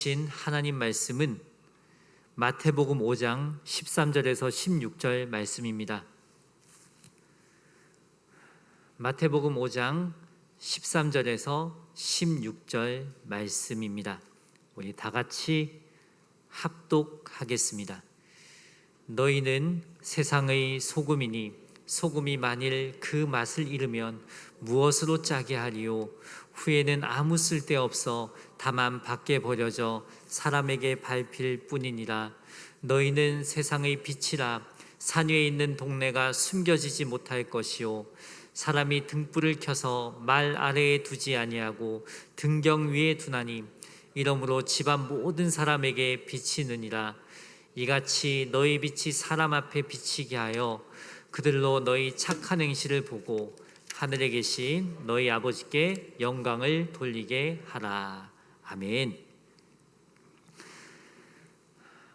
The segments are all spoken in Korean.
주신 하나님 말씀은 마태복음 5장 13절에서 16절 말씀입니다. 마태복음 5장 13절에서 16절 말씀입니다. 우리 다 같이 합독하겠습니다. 너희는 세상의 소금이니 소금이 만일 그 맛을 잃으면 무엇으로 짜게 하리요? 후에는 아무 쓸데없어 다만 밖에 버려져 사람에게 밟힐 뿐이니라. 너희는 세상의 빛이라. 산 위에 있는 동네가 숨겨지지 못할 것이요 사람이 등불을 켜서 말 아래에 두지 아니하고 등경 위에 두나니 이러므로 집안 모든 사람에게 비치느니라. 이같이 너희 빛이 사람 앞에 비치게 하여 그들로 너희 착한 행실을 보고 하늘에 계신 너희 아버지께 영광을 돌리게 하라. 아멘.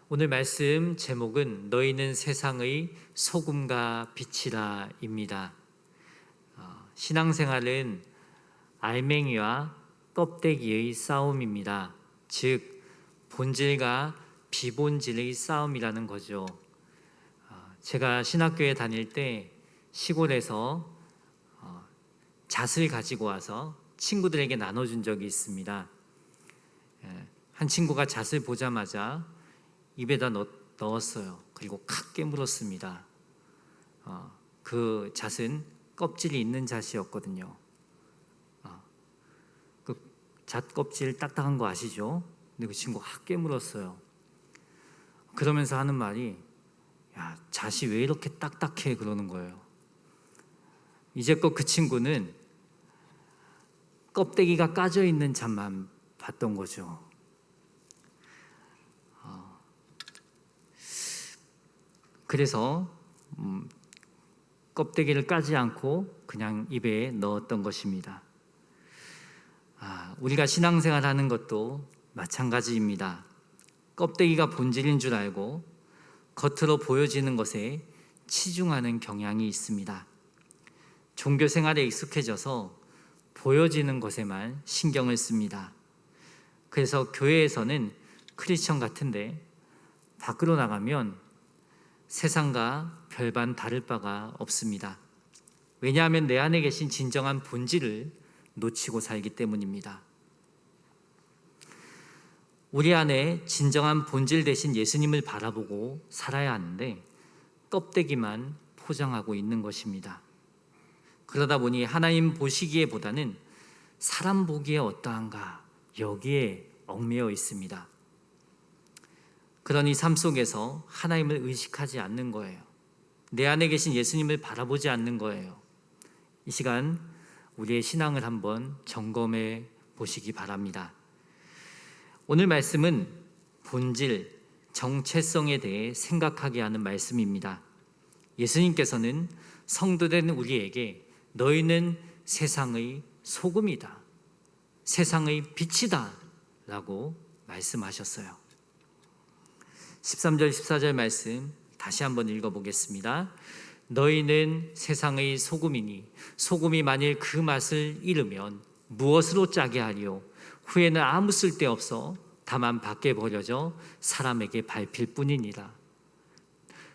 오늘 말씀 제목은 너희는 세상의 소금과 빛이라 입니다. 신앙생활은 알맹이와 껍데기의 싸움입니다. 즉 본질과 비본질의 싸움이라는 거죠. 제가 신학교에 다닐 때 시골에서 잣을 가지고 와서 친구들에게 나눠준 적이 있습니다. 한 친구가 잣을 보자마자 입에다 넣었어요. 그리고 칵 깨물었습니다. 그 잣은 껍질이 있는 잣이었거든요. 그 잣 껍질 딱딱한 거 아시죠? 근데 그 친구가 확 깨물었어요. 그러면서 하는 말이 야, 잣이 왜 이렇게 딱딱해? 그러는 거예요. 이제껏 그 친구는 껍데기가 까져 있는 잣만 봤던 거죠. 그래서 껍데기를 까지 않고 그냥 입에 넣었던 것입니다. 우리가 신앙생활하는 것도 마찬가지입니다. 껍데기가 본질인 줄 알고 겉으로 보여지는 것에 치중하는 경향이 있습니다. 종교 생활에 익숙해져서 보여지는 것에만 신경을 씁니다. 그래서 교회에서는 크리스천 같은데 밖으로 나가면 세상과 별반 다를 바가 없습니다. 왜냐하면 내 안에 계신 진정한 본질을 놓치고 살기 때문입니다. 우리 안에 진정한 본질 대신 예수님을 바라보고 살아야 하는데 껍데기만 포장하고 있는 것입니다. 그러다 보니 하나님 보시기에보다는 사람 보기에 어떠한가 여기에 얽매여 있습니다. 그러니 삶 속에서 하나님을 의식하지 않는 거예요. 내 안에 계신 예수님을 바라보지 않는 거예요. 이 시간 우리의 신앙을 한번 점검해 보시기 바랍니다. 오늘 말씀은 본질, 정체성에 대해 생각하게 하는 말씀입니다. 예수님께서는 성도된 우리에게 너희는 세상의 소금이다, 세상의 빛이다 라고 말씀하셨어요. 13절 14절 말씀 다시 한번 읽어보겠습니다. 너희는 세상의 소금이니 소금이 만일 그 맛을 잃으면 무엇으로 짜게 하리요? 후에는 아무 쓸데없어 다만 밖에 버려져 사람에게 밟힐 뿐이니라.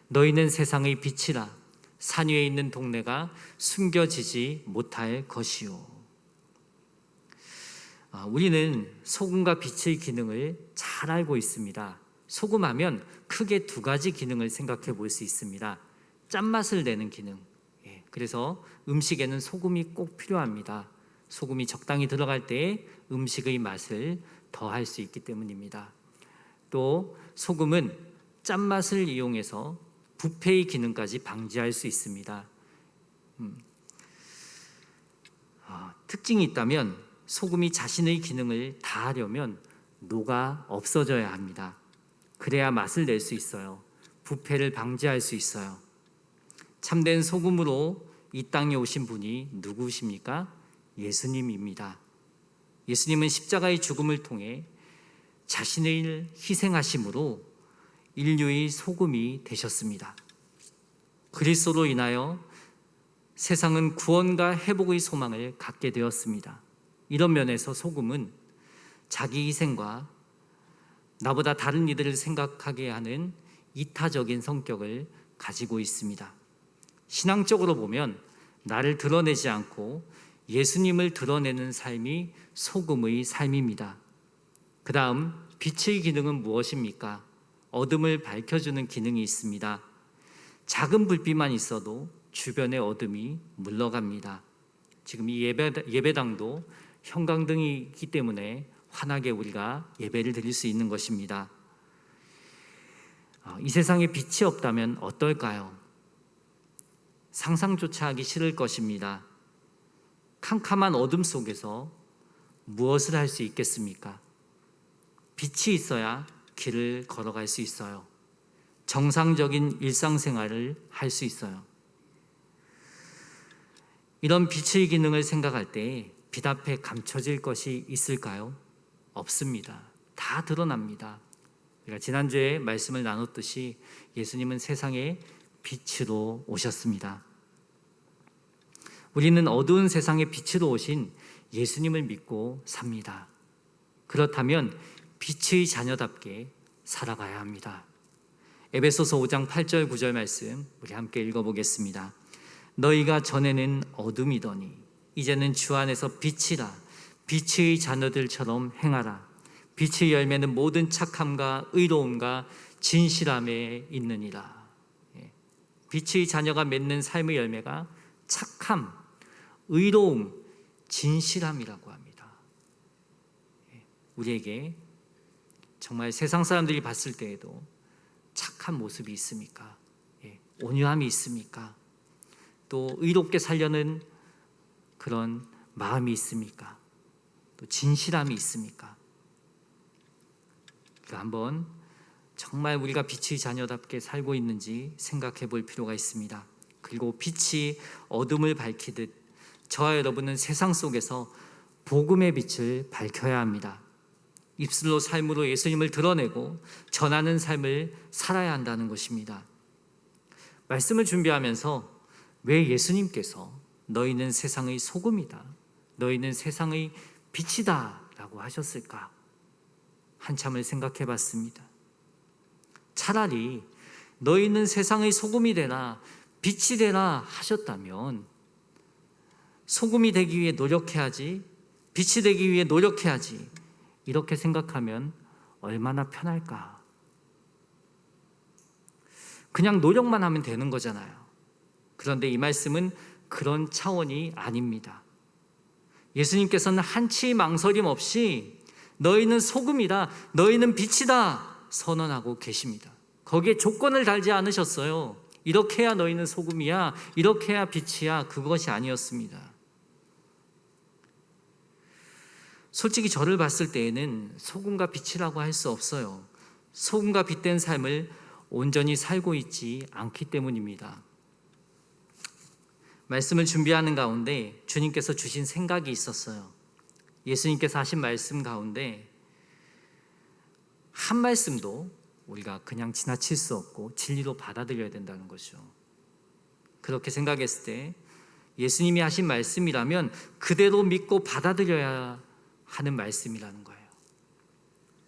너희는 세상의 빛이라. 산 위에 있는 동네가 숨겨지지 못할 것이요. 우리는 소금과 빛의 기능을 잘 알고 있습니다. 소금하면 크게 두 가지 기능을 생각해 볼 수 있습니다. 짠맛을 내는 기능. 그래서 음식에는 소금이 꼭 필요합니다. 소금이 적당히 들어갈 때 음식의 맛을 더할 수 있기 때문입니다. 또 소금은 짠맛을 이용해서 부패의 기능까지 방지할 수 있습니다. 특징이 있다면 소금이 자신의 기능을 다하려면 녹아 없어져야 합니다. 그래야 맛을 낼 수 있어요. 부패를 방지할 수 있어요. 참된 소금으로 이 땅에 오신 분이 누구십니까? 예수님입니다. 예수님은 십자가의 죽음을 통해 자신을 희생하심으로 인류의 소금이 되셨습니다. 그리스도로 인하여 세상은 구원과 회복의 소망을 갖게 되었습니다. 이런 면에서 소금은 자기 희생과 나보다 다른 이들을 생각하게 하는 이타적인 성격을 가지고 있습니다. 신앙적으로 보면 나를 드러내지 않고 예수님을 드러내는 삶이 소금의 삶입니다. 그 다음 빛의 기능은 무엇입니까? 어둠을 밝혀주는 기능이 있습니다. 작은 불빛만 있어도 주변의 어둠이 물러갑니다. 지금 이 예배당도 형광등이 있기 때문에 환하게 우리가 예배를 드릴 수 있는 것입니다. 이 세상에 빛이 없다면 어떨까요? 상상조차 하기 싫을 것입니다. 캄캄한 어둠 속에서 무엇을 할 수 있겠습니까? 빛이 있어야 길을 걸어갈 수 있어요. 정상적인 일상생활을 할 수 있어요. 이런 빛의 기능을 생각할 때 빛 앞에 감춰질 것이 있을까요? 없습니다. 다 드러납니다. 우리가 지난주에 말씀을 나눴듯이 예수님은 세상에 빛으로 오셨습니다. 우리는 어두운 세상에 빛으로 오신 예수님을 믿고 삽니다. 그렇다면 빛의 자녀답게 살아가야 합니다. 에베소서 5장 8절 9절 말씀 우리 함께 읽어보겠습니다. 너희가 전에는 어둠이더니 이제는 주 안에서 빛이라. 빛의 자녀들처럼 행하라. 빛의 열매는 모든 착함과 의로움과 진실함에 있느니라. 빛의 자녀가 맺는 삶의 열매가 착함, 의로움, 진실함이라고 합니다. 우리에게 정말 세상 사람들이 봤을 때에도 착한 모습이 있습니까? 온유함이 있습니까? 또 의롭게 살려는 그런 마음이 있습니까? 또 진실함이 있습니까? 한번 정말 우리가 빛의 자녀답게 살고 있는지 생각해 볼 필요가 있습니다. 그리고 빛이 어둠을 밝히듯 저와 여러분은 세상 속에서 복음의 빛을 밝혀야 합니다. 입술로 삶으로 예수님을 드러내고 전하는 삶을 살아야 한다는 것입니다. 말씀을 준비하면서 왜 예수님께서 너희는 세상의 소금이다, 너희는 세상의 빛이다 라고 하셨을까? 한참을 생각해 봤습니다. 차라리 너희는 세상의 소금이 되라, 빛이 되라 하셨다면 소금이 되기 위해 노력해야지, 빛이 되기 위해 노력해야지, 이렇게 생각하면 얼마나 편할까? 그냥 노력만 하면 되는 거잖아요. 그런데 이 말씀은 그런 차원이 아닙니다. 예수님께서는 한치 망설임 없이 너희는 소금이다, 너희는 빛이다 선언하고 계십니다. 거기에 조건을 달지 않으셨어요. 이렇게 해야 너희는 소금이야, 이렇게 해야 빛이야, 그것이 아니었습니다. 솔직히 저를 봤을 때에는 소금과 빛이라고 할 수 없어요. 소금과 빛된 삶을 온전히 살고 있지 않기 때문입니다. 말씀을 준비하는 가운데 주님께서 주신 생각이 있었어요. 예수님께서 하신 말씀 가운데 한 말씀도 우리가 그냥 지나칠 수 없고 진리로 받아들여야 된다는 것이죠. 그렇게 생각했을 때 예수님이 하신 말씀이라면 그대로 믿고 받아들여야 하는 말씀이라는 거예요.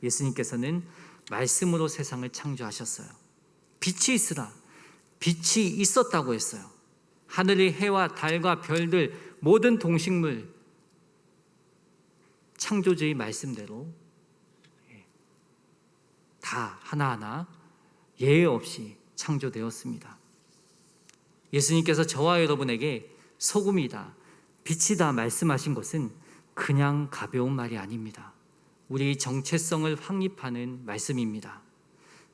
예수님께서는 말씀으로 세상을 창조하셨어요. 빛이 있으라. 빛이 있었다고 했어요. 하늘의 해와 달과 별들, 모든 동식물, 창조주의 말씀대로 다 하나하나 예외 없이 창조되었습니다. 예수님께서 저와 여러분에게 소금이다, 빛이다 말씀하신 것은 그냥 가벼운 말이 아닙니다. 우리 정체성을 확립하는 말씀입니다.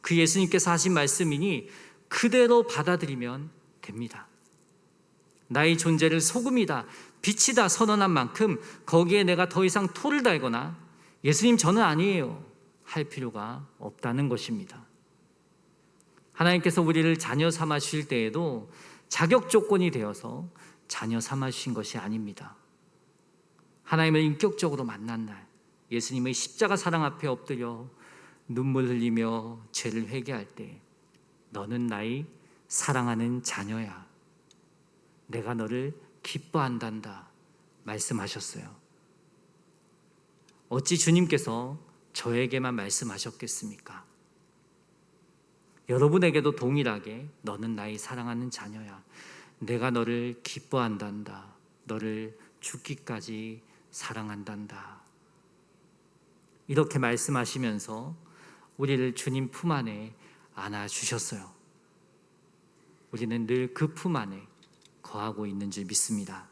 그 예수님께서 하신 말씀이니 그대로 받아들이면 됩니다. 나의 존재를 소금이다, 빛이다 선언한 만큼 거기에 내가 더 이상 토를 달거나 예수님 저는 아니에요 할 필요가 없다는 것입니다. 하나님께서 우리를 자녀 삼아 주실 때에도 자격 조건이 되어서 자녀 삼아 주신 것이 아닙니다. 하나님을 인격적으로 만난 날, 예수님의 십자가 사랑 앞에 엎드려 눈물 흘리며 죄를 회개할 때 너는 나의 사랑하는 자녀야, 내가 너를 기뻐한단다 말씀하셨어요. 어찌 주님께서 저에게만 말씀하셨겠습니까? 여러분에게도 동일하게 너는 나의 사랑하는 자녀야. 내가 너를 기뻐한단다. 너를 죽기까지 사랑한단다. 이렇게 말씀하시면서 우리를 주님 품 안에 안아주셨어요. 우리는 늘 그 품 안에 거하고 있는 줄 믿습니다.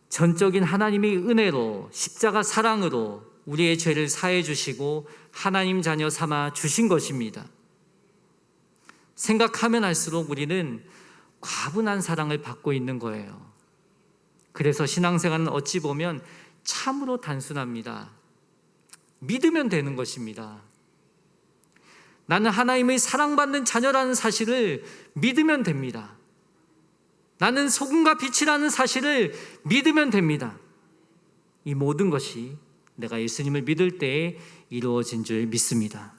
전적인 하나님의 은혜로 십자가 사랑으로 우리의 죄를 사해 주시고 하나님 자녀 삼아 주신 것입니다. 생각하면 할수록 우리는 과분한 사랑을 받고 있는 거예요. 그래서 신앙생활은 어찌 보면 참으로 단순합니다. 믿으면 되는 것입니다. 나는 하나님의 사랑받는 자녀라는 사실을 믿으면 됩니다. 나는 소금과 빛이라는 사실을 믿으면 됩니다. 이 모든 것이 내가 예수님을 믿을 때에 이루어진 줄 믿습니다.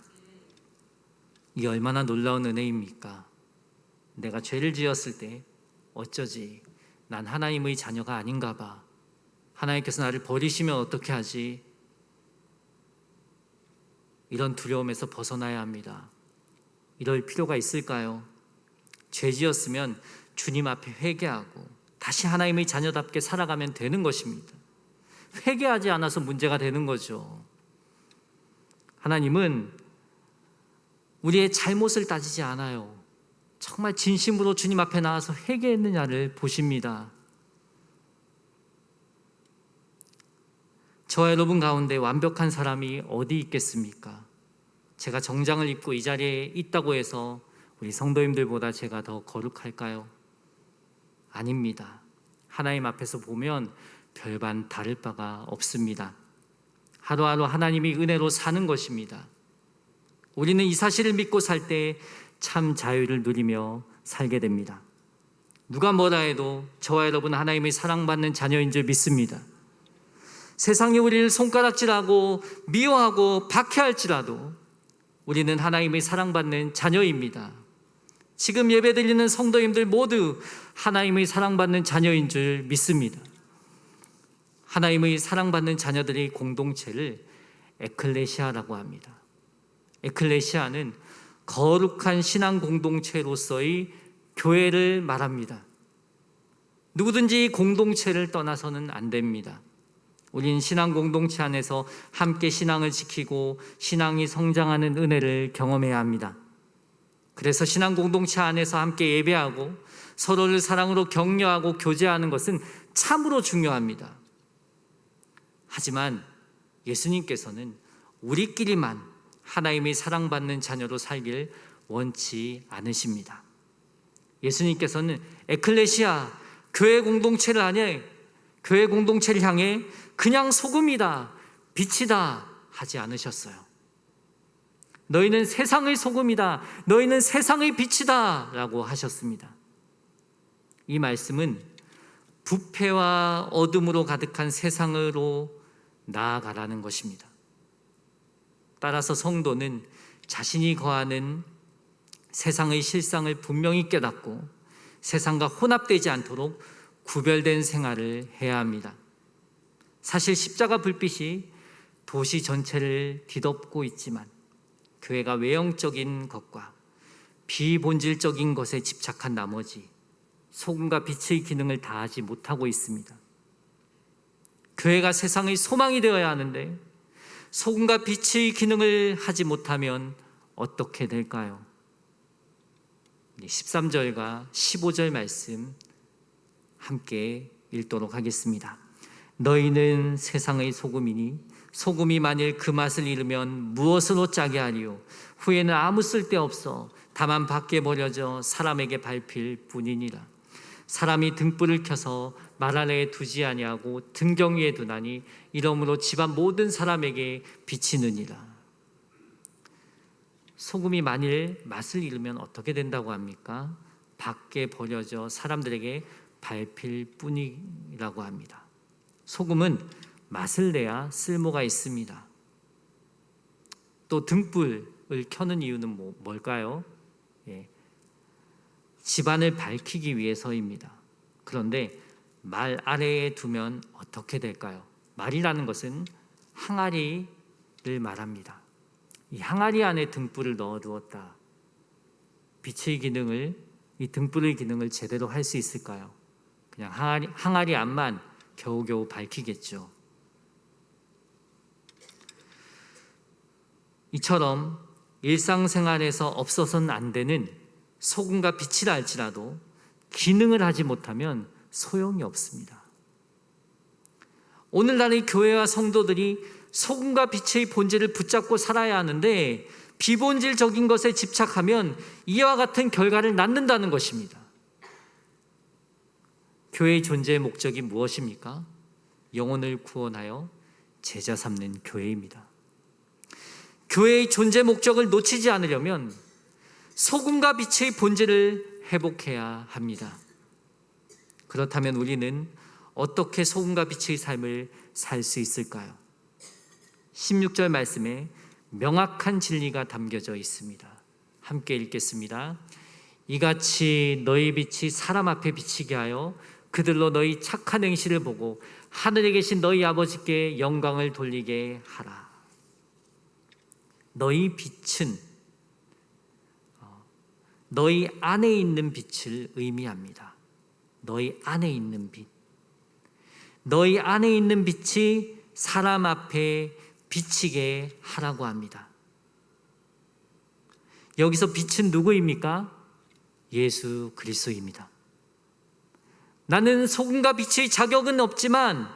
이게 얼마나 놀라운 은혜입니까? 내가 죄를 지었을 때 어쩌지? 난 하나님의 자녀가 아닌가 봐. 하나님께서 나를 버리시면 어떻게 하지? 이런 두려움에서 벗어나야 합니다. 이럴 필요가 있을까요? 죄 지었으면 주님 앞에 회개하고 다시 하나님의 자녀답게 살아가면 되는 것입니다. 회개하지 않아서 문제가 되는 거죠. 하나님은 우리의 잘못을 따지지 않아요. 정말 진심으로 주님 앞에 나와서 회개했느냐를 보십니다. 저와 여러분 가운데 완벽한 사람이 어디 있겠습니까? 제가 정장을 입고 이 자리에 있다고 해서 우리 성도님들보다 제가 더 거룩할까요? 아닙니다. 하나님 앞에서 보면 별반 다를 바가 없습니다. 하루하루 하나님이 은혜로 사는 것입니다. 우리는 이 사실을 믿고 살 때 참 자유를 누리며 살게 됩니다. 누가 뭐라 해도 저와 여러분 하나님의 사랑받는 자녀인 줄 믿습니다. 세상이 우리를 손가락질하고 미워하고 박해할지라도 우리는 하나님의 사랑받는 자녀입니다. 지금 예배드리는 성도님들 모두 하나님의 사랑받는 자녀인 줄 믿습니다. 하나님의 사랑받는 자녀들의 공동체를 에클레시아라고 합니다. 에클레시아는 거룩한 신앙 공동체로서의 교회를 말합니다. 누구든지 공동체를 떠나서는 안 됩니다. 우리는 신앙 공동체 안에서 함께 신앙을 지키고 신앙이 성장하는 은혜를 경험해야 합니다. 그래서 신앙 공동체 안에서 함께 예배하고 서로를 사랑으로 격려하고 교제하는 것은 참으로 중요합니다. 하지만 예수님께서는 우리끼리만 하나님의 사랑받는 자녀로 살길 원치 않으십니다. 예수님께서는 에클레시아, 교회 공동체를 향해 그냥 소금이다, 빛이다 하지 않으셨어요. 너희는 세상의 소금이다, 너희는 세상의 빛이다 라고 하셨습니다. 이 말씀은 부패와 어둠으로 가득한 세상으로 나아가라는 것입니다. 따라서 성도는 자신이 거하는 세상의 실상을 분명히 깨닫고 세상과 혼합되지 않도록 구별된 생활을 해야 합니다. 사실 십자가 불빛이 도시 전체를 뒤덮고 있지만 교회가 외형적인 것과 비본질적인 것에 집착한 나머지 소금과 빛의 기능을 다하지 못하고 있습니다. 교회가 세상의 소망이 되어야 하는데 소금과 빛의 기능을 하지 못하면 어떻게 될까요? 13절과 15절 말씀 함께 읽도록 하겠습니다. 너희는 세상의 소금이니 소금이 만일 그 맛을 잃으면 무엇으로 짜게 하리요? 후에는 아무 쓸데없어 다만 밖에 버려져 사람에게 밟힐 뿐이니라. 사람이 등불을 켜서 말 아래에 두지 아니하고 등경 위에 두나니 이러므로 집안 모든 사람에게 비치느니라. 소금이 만일 맛을 잃으면 어떻게 된다고 합니까? 밖에 버려져 사람들에게 밟힐 뿐이라고 합니다. 소금은 맛을 내야 쓸모가 있습니다. 또 등불을 켜는 이유는 뭘까요? 집안을 밝히기 위해서입니다. 그런데 말 아래에 두면 어떻게 될까요? 말이라는 것은 항아리 말합니다. 이 항아리 안에 등불을 넣어두었다. 빛의 기능을, 이 등불의 기능을 제대로 할 수 있을까요? 그냥 항아리 안만 겨우겨우 밝히겠죠. 이처럼 일상생활에서 없어서는 안 되는 소금과 빛이라 할지라도 기능을 하지 못하면 소용이 없습니다. 오늘날의 교회와 성도들이 소금과 빛의 본질을 붙잡고 살아야 하는데 비본질적인 것에 집착하면 이와 같은 결과를 낳는다는 것입니다. 교회의 존재의 목적이 무엇입니까? 영혼을 구원하여 제자 삼는 교회입니다. 교회의 존재 목적을 놓치지 않으려면 소금과 빛의 본질을 회복해야 합니다. 그렇다면 우리는 어떻게 소금과 빛의 삶을 살 수 있을까요? 16절 말씀에 명확한 진리가 담겨져 있습니다. 함께 읽겠습니다. 이같이 너희 빛이 사람 앞에 비치게 하여 그들로 너희 착한 행실을 보고 하늘에 계신 너희 아버지께 영광을 돌리게 하라. 너희 빛은 너희 안에 있는 빛을 의미합니다. 너희 안에 있는 빛. 너희 안에 있는 빛이 사람 앞에 비치게 하라고 합니다. 여기서 빛은 누구입니까? 예수 그리스도입니다. 나는 소금과 빛의 자격은 없지만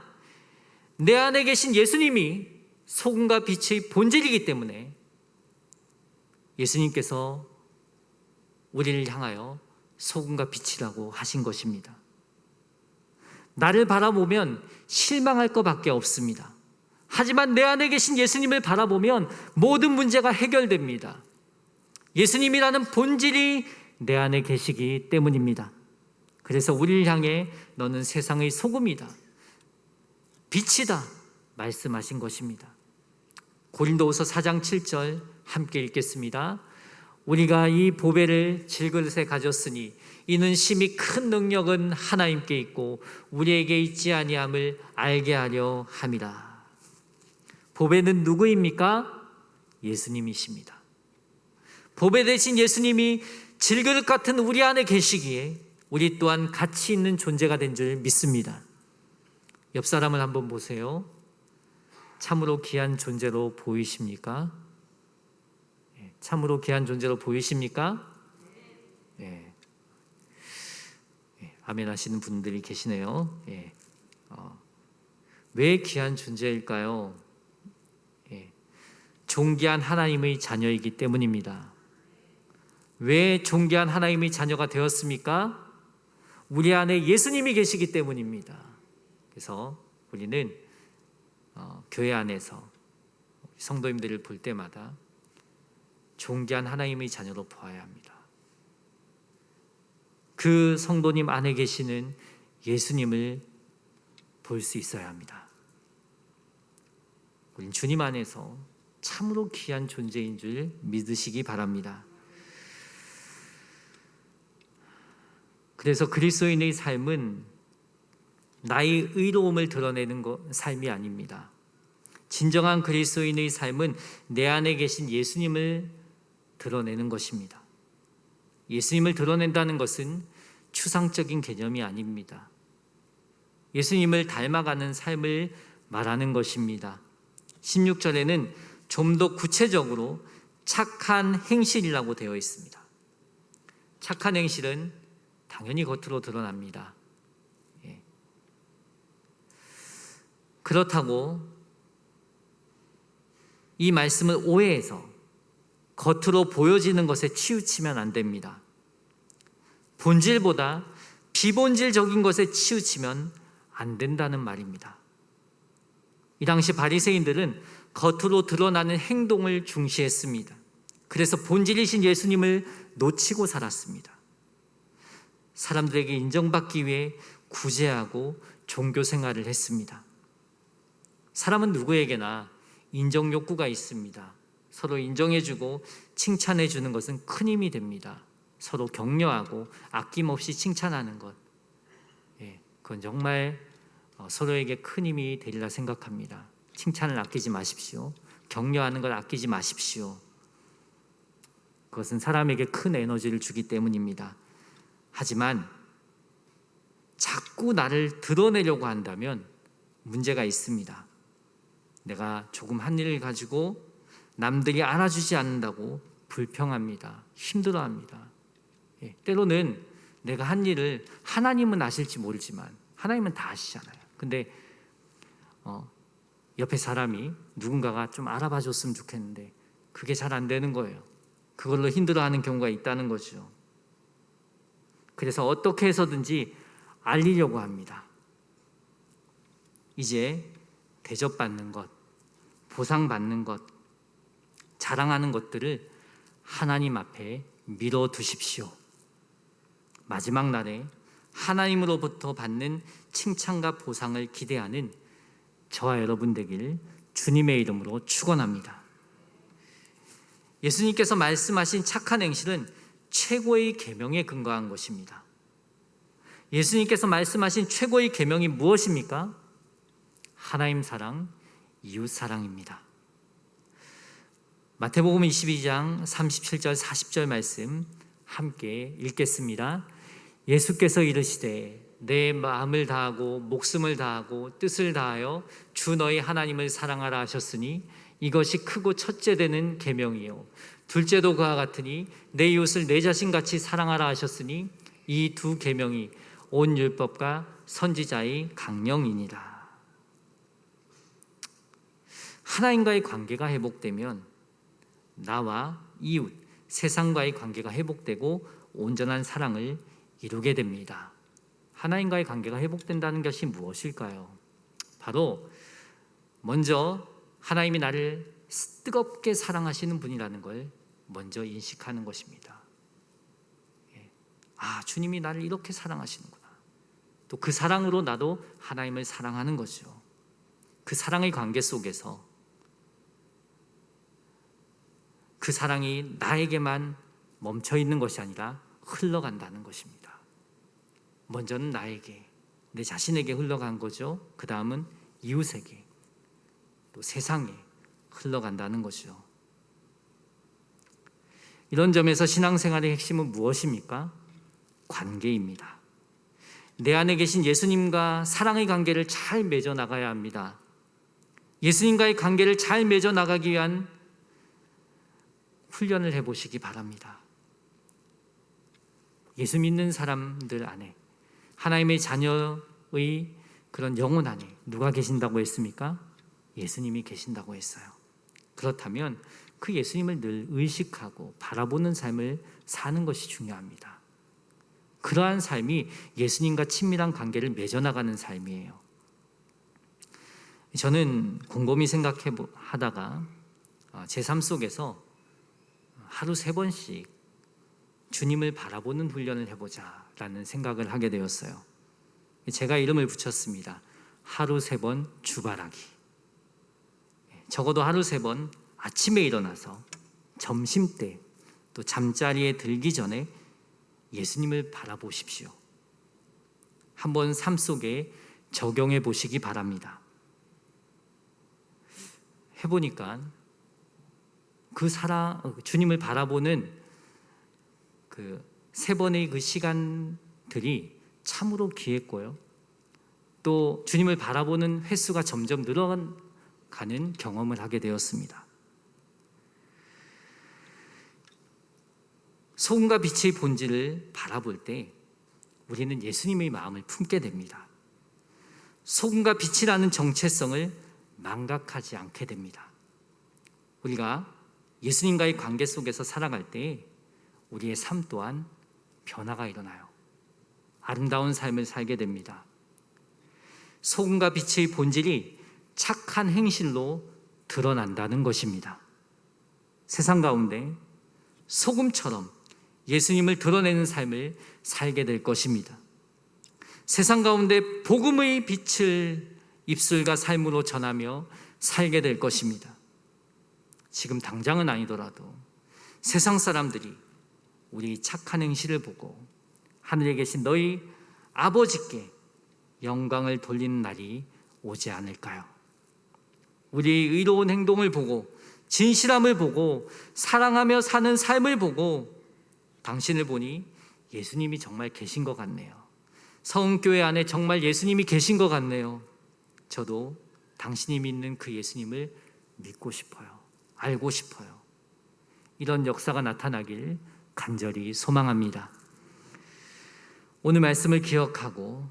내 안에 계신 예수님이 소금과 빛의 본질이기 때문에 예수님께서 우리를 향하여 소금과 빛이라고 하신 것입니다. 나를 바라보면 실망할 것밖에 없습니다. 하지만 내 안에 계신 예수님을 바라보면 모든 문제가 해결됩니다. 예수님이라는 본질이 내 안에 계시기 때문입니다. 그래서 우리를 향해 너는 세상의 소금이다, 빛이다 말씀하신 것입니다. 고린도후서 4장 7절 함께 읽겠습니다. 우리가 이 보배를 질그릇에 가졌으니 이는 심히 큰 능력은 하나님께 있고 우리에게 있지 아니함을 알게 하려 함이라. 보배는 누구입니까? 예수님이십니다. 보배 대신 예수님이 질그릇 같은 우리 안에 계시기에 우리 또한 가치 있는 존재가 된 줄 믿습니다. 옆 사람을 한번 보세요. 참으로 귀한 존재로 보이십니까? 참으로 귀한 존재로 보이십니까? 예. 아멘 하시는 분들이 계시네요. 예. 왜 귀한 존재일까요? 존귀한 하나님의 자녀이기 때문입니다. 왜 존귀한 하나님의 자녀가 되었습니까? 우리 안에 예수님이 계시기 때문입니다. 그래서 우리는 교회 안에서 성도님들을 볼 때마다 존귀한 하나님의 자녀로 보아야 합니다. 그 성도님 안에 계시는 예수님을 볼 수 있어야 합니다. 우린 주님 안에서 참으로 귀한 존재인 줄 믿으시기 바랍니다. 그래서 그리스도인의 삶은 나의 의로움을 드러내는 삶이 아닙니다. 진정한 그리스도인의 삶은 내 안에 계신 예수님을 드러내는 것입니다. 예수님을 드러낸다는 것은 추상적인 개념이 아닙니다. 예수님을 닮아가는 삶을 말하는 것입니다. 16절에는 좀 더 구체적으로 착한 행실이라고 되어 있습니다. 착한 행실은 당연히 겉으로 드러납니다. 그렇다고 이 말씀을 오해해서 겉으로 보여지는 것에 치우치면 안 됩니다. 본질보다 비본질적인 것에 치우치면 안 된다는 말입니다. 이 당시 바리새인들은 겉으로 드러나는 행동을 중시했습니다. 그래서 본질이신 예수님을 놓치고 살았습니다. 사람들에게 인정받기 위해 구제하고 종교 생활을 했습니다. 사람은 누구에게나 인정 욕구가 있습니다. 서로 인정해주고 칭찬해주는 것은 큰 힘이 됩니다. 서로 격려하고 아낌없이 칭찬하는 것, 그건 정말 서로에게 큰 힘이 되리라 생각합니다. 칭찬을 아끼지 마십시오. 격려하는 걸 아끼지 마십시오. 그것은 사람에게 큰 에너지를 주기 때문입니다. 하지만 자꾸 나를 드러내려고 한다면 문제가 있습니다. 내가 조금 한 일을 가지고 남들이 알아주지 않는다고 불평합니다. 힘들어합니다. 때로는 내가 한 일을 하나님은 아실지 모르지만 하나님은 다 아시잖아요. 근데 옆에 사람이 누군가가 좀 알아봐 줬으면 좋겠는데 그게 잘 안 되는 거예요. 그걸로 힘들어하는 경우가 있다는 거죠. 그래서 어떻게 해서든지 알리려고 합니다. 이제 대접받는 것, 보상받는 것, 자랑하는 것들을 하나님 앞에 밀어두십시오. 마지막 날에 하나님으로부터 받는 칭찬과 보상을 기대하는 저와 여러분 되길 주님의 이름으로 축원합니다. 예수님께서 말씀하신 착한 행실은 최고의 계명에 근거한 것입니다. 예수님께서 말씀하신 최고의 계명이 무엇입니까? 하나님 사랑, 이웃 사랑입니다. 마태복음 22장 37절 40절 말씀 함께 읽겠습니다. 예수께서 이르시되 내 마음을 다하고 목숨을 다하고 뜻을 다하여 주 너희 하나님을 사랑하라 하셨으니 이것이 크고 첫째 되는 계명이요 둘째도 그와 같으니 내 이웃을 내 자신같이 사랑하라 하셨으니 이 두 계명이 온 율법과 선지자의 강령이니라. 하나님과의 관계가 회복되면 나와 이웃, 세상과의 관계가 회복되고 온전한 사랑을 이루게 됩니다. 하나님과의 관계가 회복된다는 것이 무엇일까요? 바로 먼저 하나님이 나를 뜨겁게 사랑하시는 분이라는 걸 먼저 인식하는 것입니다. 주님이 나를 이렇게 사랑하시는구나. 또 그 사랑으로 나도 하나님을 사랑하는 거죠. 그 사랑의 관계 속에서 그 사랑이 나에게만 멈춰 있는 것이 아니라 흘러간다는 것입니다. 먼저는 나에게, 내 자신에게 흘러간 거죠. 그 다음은 이웃에게, 또 세상에 흘러간다는 거죠. 이런 점에서 신앙생활의 핵심은 무엇입니까? 관계입니다. 내 안에 계신 예수님과 사랑의 관계를 잘 맺어 나가야 합니다. 예수님과의 관계를 잘 맺어 나가기 위한 훈련을 해보시기 바랍니다. 예수 믿는 사람들 안에, 하나님의 자녀의 그런 영혼 안에 누가 계신다고 했습니까? 예수님이 계신다고 했어요. 그렇다면 그 예수님을 늘 의식하고 바라보는 삶을 사는 것이 중요합니다. 그러한 삶이 예수님과 친밀한 관계를 맺어나가는 삶이에요. 저는 곰곰이 생각하다가 제 삶 속에서 하루 3번씩 주님을 바라보는 훈련을 해보자라는 생각을 하게 되었어요. 제가 이름을 붙였습니다. 하루 3번 주바라기. 적어도 하루 3번 아침에 일어나서 점심때 또 잠자리에 들기 전에 예수님을 바라보십시오. 한번 삶 속에 적용해 보시기 바랍니다. 해보니까 그 주님을 바라보는 그 3번의 그 시간들이 참으로 귀했고요. 또 주님을 바라보는 횟수가 점점 늘어가는 경험을 하게 되었습니다. 소금과 빛의 본질을 바라볼 때 우리는 예수님의 마음을 품게 됩니다. 소금과 빛이라는 정체성을 망각하지 않게 됩니다. 우리가 예수님과의 관계 속에서 살아갈 때 우리의 삶 또한 변화가 일어나요. 아름다운 삶을 살게 됩니다. 소금과 빛의 본질이 착한 행실로 드러난다는 것입니다. 세상 가운데 소금처럼 예수님을 드러내는 삶을 살게 될 것입니다. 세상 가운데 복음의 빛을 입술과 삶으로 전하며 살게 될 것입니다. 지금 당장은 아니더라도 세상 사람들이 우리 착한 행실을 보고 하늘에 계신 너희 아버지께 영광을 돌리는 날이 오지 않을까요? 우리의 의로운 행동을 보고 진실함을 보고 사랑하며 사는 삶을 보고 당신을 보니 예수님이 정말 계신 것 같네요. 서은교회 안에 정말 예수님이 계신 것 같네요. 저도 당신이 믿는 그 예수님을 믿고 싶어요. 알고 싶어요. 이런 역사가 나타나길 간절히 소망합니다. 오늘 말씀을 기억하고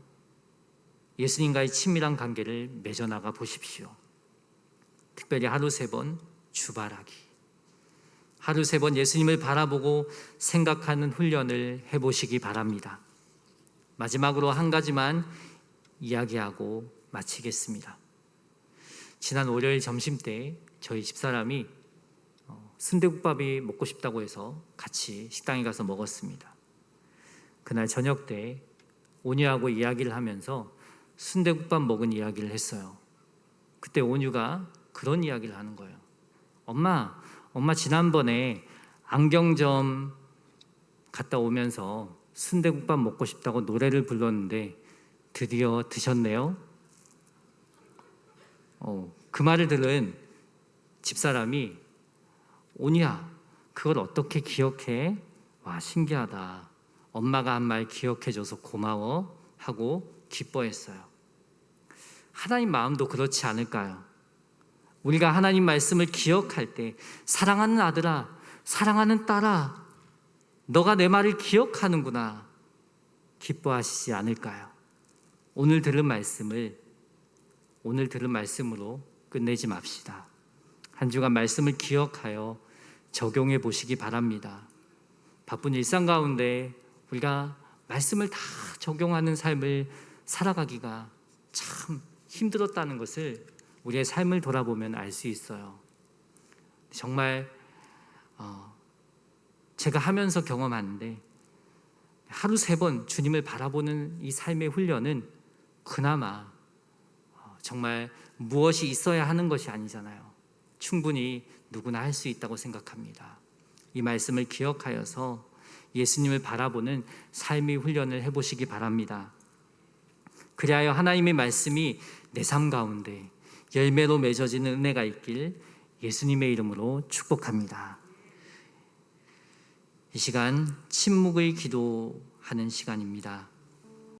예수님과의 친밀한 관계를 맺어나가 보십시오. 특별히 하루 3번 주바라기, 하루 3번 예수님을 바라보고 생각하는 훈련을 해보시기 바랍니다. 마지막으로 한 가지만 이야기하고 마치겠습니다. 지난 월요일 점심 때 저희 집사람이 순대국밥이 먹고 싶다고 해서 같이 식당에 가서 먹었습니다. 그날 저녁 때 온유하고 이야기를 하면서 순대국밥 먹은 이야기를 했어요. 그때 온유가 그런 이야기를 하는 거예요. 엄마 지난번에 안경점 갔다 오면서 순대국밥 먹고 싶다고 노래를 불렀는데 드디어 드셨네요? 그 말을 들은 집사람이 온유야, 그걸 어떻게 기억해? 와, 신기하다. 엄마가 한 말 기억해줘서 고마워 하고 기뻐했어요. 하나님 마음도 그렇지 않을까요? 우리가 하나님 말씀을 기억할 때 사랑하는 아들아, 사랑하는 딸아, 너가 내 말을 기억하는구나 기뻐하시지 않을까요? 오늘 들은 말씀으로 끝내지 맙시다. 한 주간 말씀을 기억하여 적용해 보시기 바랍니다. 바쁜 일상 가운데 우리가 말씀을 다 적용하는 삶을 살아가기가 참 힘들었다는 것을 우리의 삶을 돌아보면 알 수 있어요. 정말 제가 하면서 경험하는데 하루 3번 주님을 바라보는 이 삶의 훈련은 그나마 정말 무엇이 있어야 하는 것이 아니잖아요. 충분히 누구나 할 수 있다고 생각합니다. 이 말씀을 기억하여서 예수님을 바라보는 삶의 훈련을 해보시기 바랍니다. 그리하여 하나님의 말씀이 내 삶 가운데 열매로 맺어지는 은혜가 있길 예수님의 이름으로 축복합니다. 이 시간 침묵의 기도하는 시간입니다.